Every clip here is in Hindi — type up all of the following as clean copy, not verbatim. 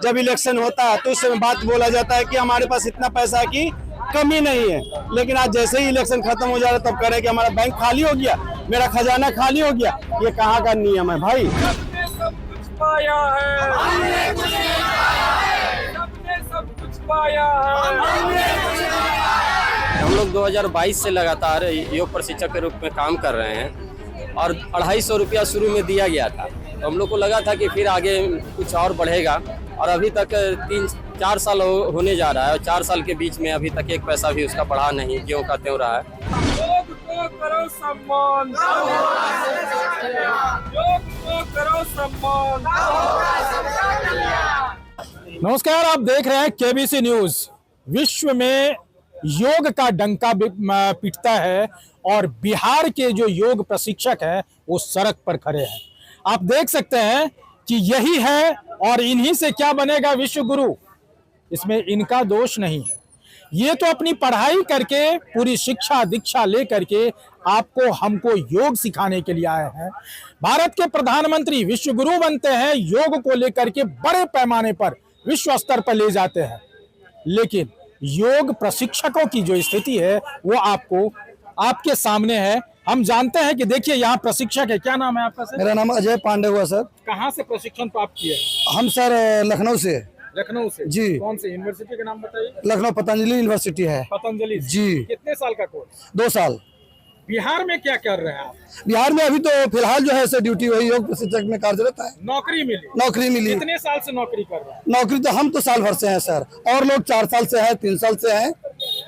जब इलेक्शन होता है तो उस समय बात बोला जाता है कि हमारे पास इतना पैसा की कमी नहीं है, लेकिन आज जैसे ही इलेक्शन खत्म हो जा रहा है तब कह रहे हैं कि हमारा बैंक खाली हो गया, मेरा खजाना खाली हो गया। ये कहाँ का नियम है भाई? सबने सब कुछ पाया है, सबने सब कुछ पाया है। हम लोग 2022 से लगातार योग प्रशिक्षक के रूप में काम कर रहे हैं और 250 रुपया शुरू में दिया गया था। तो हम लोग को लगा था कि फिर आगे कुछ और बढ़ेगा और अभी तक 3-4 साल होने जा रहा है और 4 साल के बीच में अभी तक एक पैसा भी उसका बढ़ा नहीं, ज्यों का त्यों रहा है। योग को करो सम्मान, योग को करो सम्मान। नमस्कार, आप देख रहे हैं केबीसी न्यूज। विश्व में योग का डंका पिटता है और बिहार के जो योग प्रशिक्षक हैं वो सड़क पर खड़े हैं। आप देख सकते हैं कि यही है और इन्हीं से क्या बनेगा विश्व गुरु, इसमें इनका दोष नहीं है। ये तो अपनी पढ़ाई करके पूरी शिक्षा दीक्षा लेकर के आपको हमको योग सिखाने के लिए आए हैं। भारत के प्रधानमंत्री विश्व गुरु बनते हैं, योग को लेकर के बड़े पैमाने पर विश्व स्तर पर ले जाते हैं, लेकिन योग प्रशिक्षकों की जो स्थिति है वो आपको आपके सामने है। हम जानते हैं कि देखिए यहाँ प्रशिक्षक है। क्या नाम है आपका सर? मेरा नाम अजय पांडे हुआ सर। कहाँ से प्रशिक्षण प्राप्त किए? हम सर लखनऊ से। लखनऊ से जी। कौन से यूनिवर्सिटी का नाम बताइए? लखनऊ पतंजलि यूनिवर्सिटी है। पतंजलि जी। कितने साल का कोर्स? 2 साल। बिहार में क्या कर रहे हैं आप? बिहार में अभी तो फिलहाल जो है सर ड्यूटी वही योग प्रशिक्षक में कार्यरत है। नौकरी मिली? नौकरी मिली। कितने साल से नौकरी कर रहे हैं? नौकरी तो हम तो साल भर से हैं सर, और लोग 4 साल से है, 3 साल से है,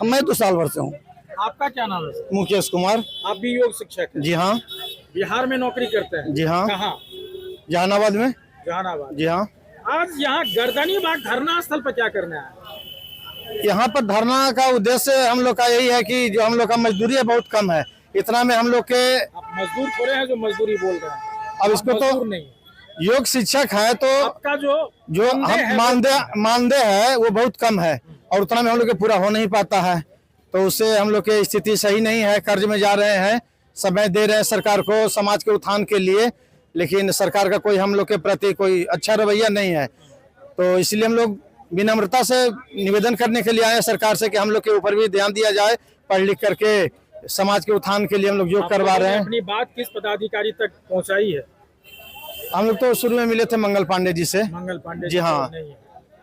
मैं तो साल भर से हूँ। आपका क्या नाम है सर? मुकेश कुमार। आप भी योग शिक्षक हैं? जी हाँ। बिहार में नौकरी करते हैं? जी हाँ। कहाँ? जहानाबाद में। जहानाबाद। जी हाँ। आज यहाँ गर्दनी बाग धरना स्थल पर क्या करना है? यहाँ पर धरना का उद्देश्य हम लोग का यही है कि जो हम लोग का मजदूरी है बहुत कम है, इतना में हम लोग के। आप मजदूर थोड़े हैं जो मजदूरी बोल रहे हैं। अब इसको तो नहीं, योग शिक्षक है तो आपका जो हम मानदेय है वो बहुत कम है और उतना में हम लोग के पूरा हो नहीं पाता है, तो उससे हम लोग की स्थिति सही नहीं है। कर्ज में जा रहे हैं, समय दे रहे हैं सरकार को समाज के उत्थान के लिए, लेकिन सरकार का कोई हम लोग के प्रति कोई अच्छा रवैया नहीं है। तो इसलिए हम लोग विनम्रता से निवेदन करने के लिए आए हैं सरकार से कि हम लोग के ऊपर भी ध्यान दिया जाए। पढ़ लिख करके समाज के उत्थान के लिए हम लोग योग करवा रहे हैं। अपनी बात किस पदाधिकारी तक पहुंचाई है? हम लोग तो शुरू में मिले थे मंगल पांडे जी से। मंगल पांडे जी हाँ।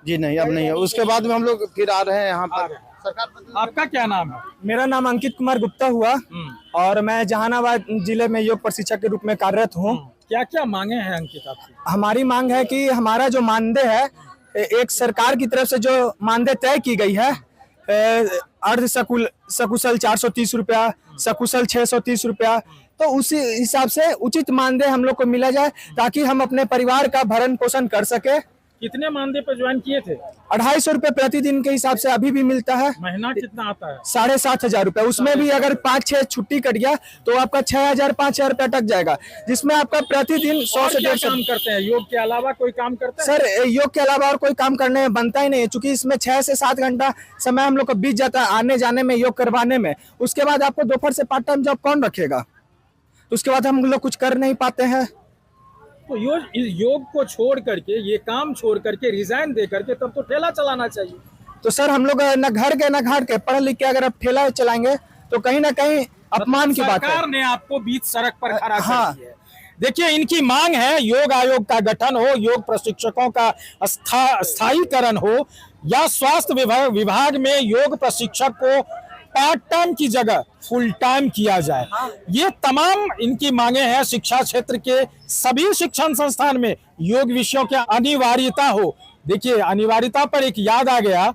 जी नहीं, अब नहीं है। उसके बाद में हम लोग फिर आ रहे हैं यहाँ पर। आपका क्या नाम है? मेरा नाम अंकित कुमार गुप्ता हुआ और मैं जहानाबाद जिले में योग प्रशिक्षक के रूप में कार्यरत हूँ। क्या क्या मांगे हैं अंकित आपसे? हमारी मांग है कि हमारा जो मानदेय है, एक सरकार की तरफ से जो मानदेय तय की गई है, अर्ध सकुशल 430 रुपया, सकुशल 630 रुपया, तो उसी हिसाब से उचित मानदेय हम लोग को मिला जाए ताकि हम अपने परिवार का भरण पोषण कर सके। कितने मानदेय पर ज्वाइन किए थे? 250 रुपए प्रतिदिन के हिसाब से अभी भी मिलता है। महीना कितना आता है? 7,500 रुपए। उसमें भी अगर 5-6 छुट्टी कट गया तो आपका 6,000-5,000 रुपया अटक जाएगा, जिसमें आपका प्रतिदिन 100 से 150 काम करते हैं। योग के अलावा कोई काम करते हैं? सर योग के अलावा और कोई काम करने में बनता ही नहीं है, चूंकि इसमें 6 से 7 घंटा समय हम लोग को बीत जाता है आने जाने में, योग करवाने में। उसके बाद आपको दोपहर से पार्ट टाइम जॉब कौन रखेगा? उसके बाद हम लोग कुछ कर नहीं पाते हैं। तो योग को छोड़ करके, ये काम छोड़ करके, रिजाइन दे करके तब तो ठेला चलाना चाहिए। तो सर हम लोग न घर के न घाट के, पढ़ लिख के अगर आप ठेला चलाएंगे तो कहीं ना कहीं अपमान की बात है। सरकार ने आपको बीच सड़क पर खड़ा कर दिया है। देखिए, इनकी मांग है योग आयोग का गठन हो, योग प्रशिक्षकों का स्थायीकरण हो, या स्वास्थ्य विभाग में योग प्रशिक्षक को पार्ट टाइम की जगह फुल टाइम किया जाए। ये तमाम इनकी मांगे हैं। शिक्षा क्षेत्र के सभी शिक्षण संस्थान में योग विषयों की अनिवार्यता हो। देखिए, अनिवार्यता पर एक याद आ गया,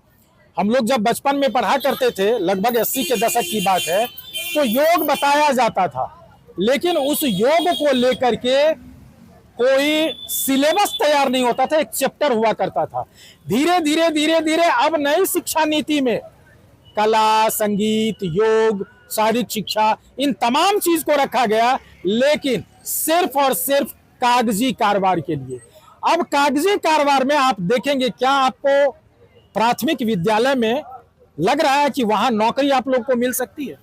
हम लोग जब बचपन में पढ़ा करते थे, लगभग 80 के दशक की बात है, तो योग बताया जाता था, लेकिन उस योग को लेकर के कोई सिलेबस तैयार नहीं होता था, एक चैप्टर हुआ करता था। धीरे धीरे अब नई शिक्षा नीति में कला, संगीत, योग, शारीरिक शिक्षा, इन तमाम चीज को रखा गया, लेकिन सिर्फ और सिर्फ कागजी कारोबार के लिए। अब कागजी कारोबार में आप देखेंगे, क्या आपको प्राथमिक विद्यालय में लग रहा है कि वहां नौकरी आप लोग को मिल सकती है?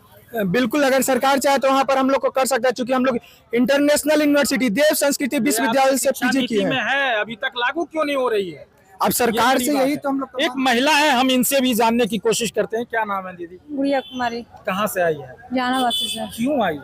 बिल्कुल, अगर सरकार चाहे तो वहाँ पर हम लोग को कर सकता है, क्योंकि हम लोग इंटरनेशनल यूनिवर्सिटी देव संस्कृति विश्वविद्यालय से पीजी किए हैं। है, अभी तक लागू क्यों नहीं हो रही है? अब सरकार से यही तो हम लोग एक महिला है, हम इनसे भी जानने की कोशिश करते हैं। क्या नाम है दीदी? गुड़िया कुमारी, कहाँ से आई है? जहानाबाद से सर। क्यों आई?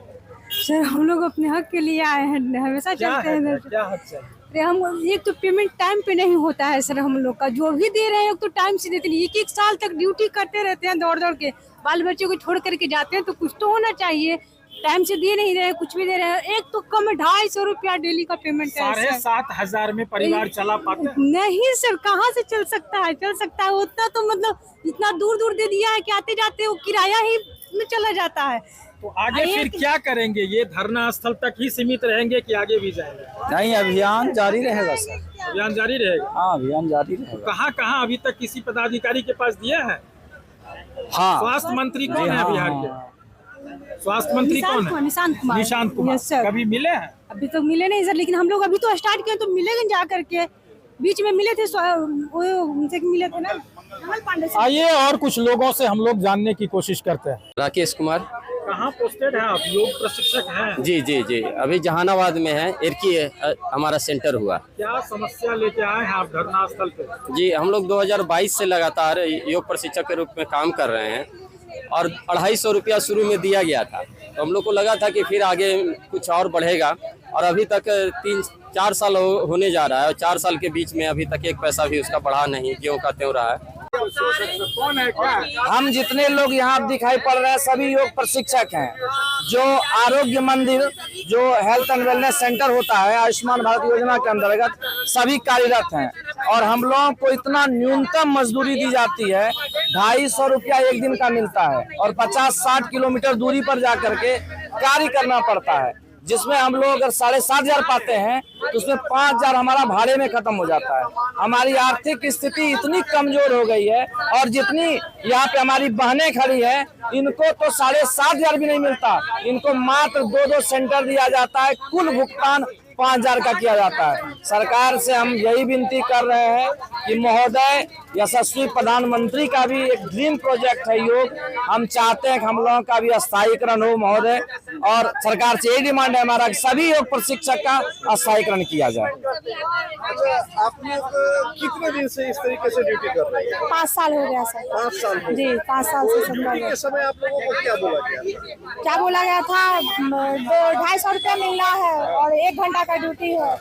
सर हम लोग अपने हक के लिए आए हैं, हमेशा क्या चलते है? हैं। क्या हक चाहिए? अरे हम एक तो पेमेंट टाइम पे नहीं होता है सर, हम लोग का जो भी दे रहे हैं तो टाइम से देते नहीं। एक साल तक ड्यूटी करते रहते हैं, दौड़ दौड़ के बाल बच्चों को छोड़ करके जाते हैं, तो कुछ तो होना चाहिए। टाइम से दे नहीं रहे, कुछ भी दे रहे हैं। एक तो कम 250 रुपया डेली का पेमेंट है सर। 7,500 में परिवार चला पाते हैं? नहीं सर, कहाँ से चल सकता है? चल सकता है उतना तो, मतलब इतना दूर दूर दे दिया है कि आते जाते वो किराया ही में चला जाता है। तो आगे फिर क्या करेंगे? ये धरना स्थल तक ही सीमित रहेंगे कि आगे भी जाएंगे? नहीं, अभियान जारी रहेगा सर। अभियान जारी रहेगा? हाँ, अभियान जारी रहेगा। कहाँ अभी तक किसी पदाधिकारी के पास दिया है? हाँ, स्वास्थ्य मंत्री कौन है बिहार के? स्वास्थ्य मंत्री कौन है? निशांत कुमार। निशांत कुमार। Yes sir. कभी मिले हैं? अभी तक मिले नहीं सर, लेकिन हम लोग अभी तो स्टार्ट किए तो मिलेंगे जा करके। बीच में मिले थे, उनसे मिले थे ना, कमल पांडे से। आइए और कुछ लोगों से हम लोग जानने की कोशिश करते हैं। राकेश कुमार। कहाँ पोस्टेड है आप? योग प्रशिक्षक हैं? जी जी जी, अभी जहानाबाद में है, एरकी हमारा सेंटर हुआ। क्या समस्या लेके आए हैं आप धरना स्थल पे? जी, हम लोग 2022 से लगातार योग प्रशिक्षक के रूप में काम कर रहे हैं और 250 रुपया शुरू में दिया गया था। तो हम लोग को लगा था कि फिर आगे कुछ और बढ़ेगा, और अभी तक 3-4 साल होने जा रहा है, और 4 साल के बीच में अभी तक एक पैसा भी उसका बढ़ा नहीं, ज्यों का त्यों रहा है। कौन है? क्या हम जितने लोग यहाँ दिखाई पड़ रहे हैं सभी योग प्रशिक्षक हैं। जो आरोग्य मंदिर, जो हेल्थ एंड वेलनेस सेंटर होता है आयुष्मान भारत योजना के अंतर्गत, सभी कार्यरत हैं। और हम लोगों को इतना न्यूनतम मजदूरी दी जाती है, 250 रुपया एक दिन का मिलता है, और 50-60 किलोमीटर दूरी पर जा करके कार्य करना पड़ता है, जिसमें हम लोग अगर 7,500 पाते हैं तो उसमें 5,000 हमारा भाड़े में खत्म हो जाता है। हमारी आर्थिक स्थिति इतनी कमजोर हो गई है, और जितनी यहाँ पे हमारी बहनें खड़ी हैं, इनको तो 7,500 भी नहीं मिलता। इनको मात्र 2-2 सेंटर दिया जाता है, कुल भुगतान 5,000 का किया जाता है। सरकार से हम यही विनती कर रहे हैं कि महोदय, यशस्वी प्रधानमंत्री का भी एक ड्रीम प्रोजेक्ट है योग। हम चाहते हैं कि हम लोगों का भी स्थायीकरण हो महोदय, और सरकार से यही डिमांड है हमारा कि सभी योग प्रशिक्षक का स्थायीकरण किया जाए। आप लोग कितने दिन से इस तरीके से ड्यूटी कर रहे हैं? 5 साल हो गया सर। 5 साल हो जी, 5 साल से सब ड्यूटी के समय आप लोगों को क्या बोला गया? क्या बोला गया था? 250 रुपया मिलना है और 1 घंटा का ड्यूटी है।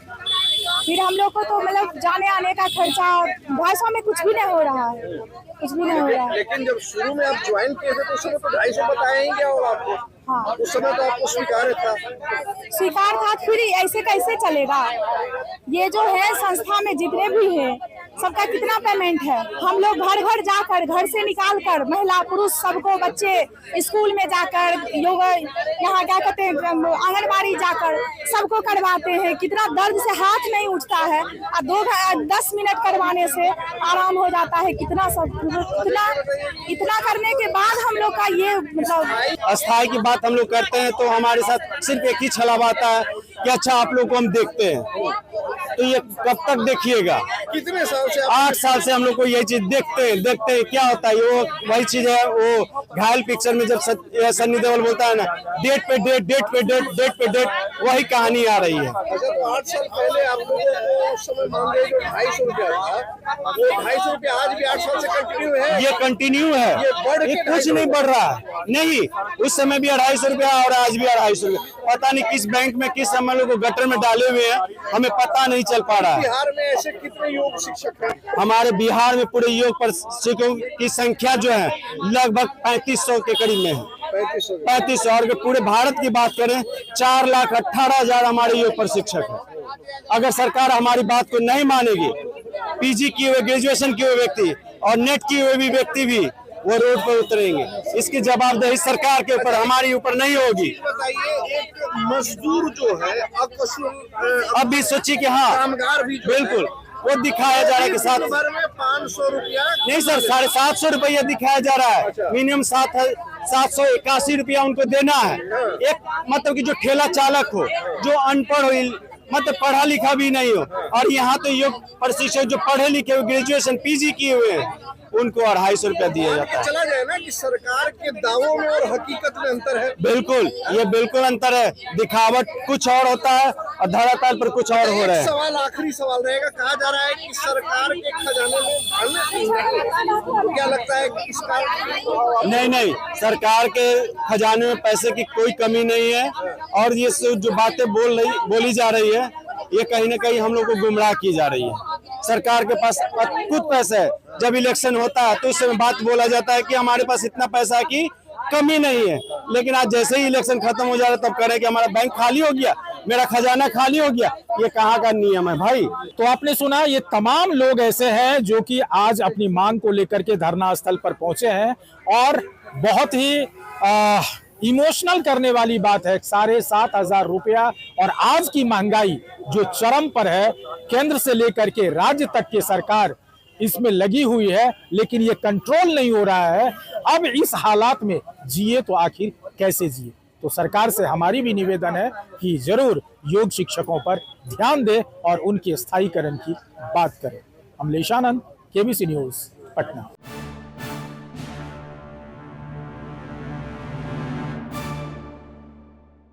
फिर हम लोग को तो मतलब जाने आने का खर्चा, 250 में कुछ भी नहीं हो रहा है, कुछ भी नहीं हो रहा है। लेकिन जब शुरू में आप ज्वाइन किए थे तो उस समय तो 250 बताएंगे, और आपको हाँ, उस समय तो आपको स्वीकार था। स्वीकार था, फिर ऐसे कैसे चलेगा? ये जो है संस्था में जितने भी है सबका कितना पेमेंट है? हम लोग घर घर जाकर, घर से निकाल कर, महिला पुरुष सबको, बच्चे स्कूल में जाकर, योग यहाँ क्या कहते हैं, आंगनबाड़ी जाकर सबको करवाते हैं। कितना दर्द से हाथ नहीं उठता है, और 10 मिनट करवाने से आराम हो जाता है। कितना सब इतना करने के बाद हम लोग का ये मतलब अस्थाई की बात हम लोग करते हैं तो हमारे साथ सिर्फ एक ही छलावा आता है कि अच्छा आप लोग को हम देखते हैं। तो ये कब तक देखिएगा? कितने साल से 8 साल से हम लोग को ये चीज देखते हैं क्या होता है। वो वही चीज है, वो घायल पिक्चर में जब सन्नी देओल बोलता है ना, डेट पे डेट, वही कहानी आ रही है। अच्छा, तो 8 साल पहले आप लोगों को उस समय मान लीजिए जो 250 रुपया था, वो 250 रुपया आज भी 8 साल से कंटिन्यू है? ये कंटिन्यू है, ये बढ़ के ये कुछ नहीं बढ़ रहा है। नहीं, उस समय भी 250 रुपया और आज भी 250 रुपया। पता नहीं किस बैंक में किस समय लोग गटर में डाले हुए हैं, हमें पता नहीं चल पा रहा है। बिहार में ऐसे कितने योग शिक्षक हैं? हमारे बिहार में पूरे योग प्रशिक्षकों की संख्या जो है लगभग 3500 के करीब में है। 3500। और पूरे भारत की बात करें 4,18,000 हमारे योग प्रशिक्षक हैं। अगर सरकार हमारी बात को नहीं मानेगी, पीजी किए हुए, ग्रेजुएशन किए हुए व्यक्ति और नेट किए हुए भी व्यक्ति भी वो रोड पर उतरेंगे। इसकी जवाबदेही सरकार के ऊपर, हमारी ऊपर नहीं होगी। बताइए, एक मजदूर जो है अकुशल, अब भी सोचिए कि हाँ, कामगार भी बिल्कुल वो दिखाया जा रहा है कि 500 रुपया नहीं सर, 750 रुपया दिखाया जा रहा है। मिनिमम 781 रुपया उनको देना है। एक मतलब कि जो ठेला चालक हो, जो अनपढ़ हो, मतलब पढ़ा लिखा भी नहीं हो, और यहाँ तो योग प्रशिक्षक जो पढ़े लिखे हुए, ग्रेजुएशन पीजी किए हुए हैं, उनको 250 रुपया दिया जाता है। चला जाए ना कि सरकार के दावों में और हकीकत में अंतर है। बिल्कुल, ये बिल्कुल अंतर है। दिखावट कुछ और होता है और धरातल पर कुछ और हो रहा है। सवाल, आखिरी सवाल रहेगा, कहा जा रहा है कि सरकार के खजाने में धन, क्या लगता है कि इसका? नहीं, सरकार के खजाने में पैसे की कोई कमी नहीं है और ये जो बातें बोली जा रही है ये कहीं ना कहीं हम लोग को गुमराह की जा रही है। सरकार के पास खुद पैसा है, जब इलेक्शन होता है तो उस समय बात बोला जाता है कि हमारे पास इतना पैसा है कि कमी नहीं है, लेकिन आज जैसे ही इलेक्शन खत्म हो जा रहा है तब कह रहे हैं कि हमारा बैंक खाली हो गया, मेरा खजाना खाली हो गया। ये कहाँ का नियम है भाई? तो आपने सुना, ये तमाम लोग ऐसे हैं जो कि आज अपनी मांग को लेकर के धरना स्थल पर पहुंचे हैं और बहुत ही इमोशनल करने वाली बात है। 7,500 रुपया और आज की महंगाई जो चरम पर है, केंद्र से लेकर के राज्य तक की सरकार इसमें लगी हुई है, लेकिन ये कंट्रोल नहीं हो रहा है। अब इस हालात में जिए तो आखिर कैसे जिए? तो सरकार से हमारी भी निवेदन है कि जरूर योग शिक्षकों पर ध्यान दे और उनके स्थायीकरण की बात करें। अमलेश आनंद, केबीसी न्यूज, पटना।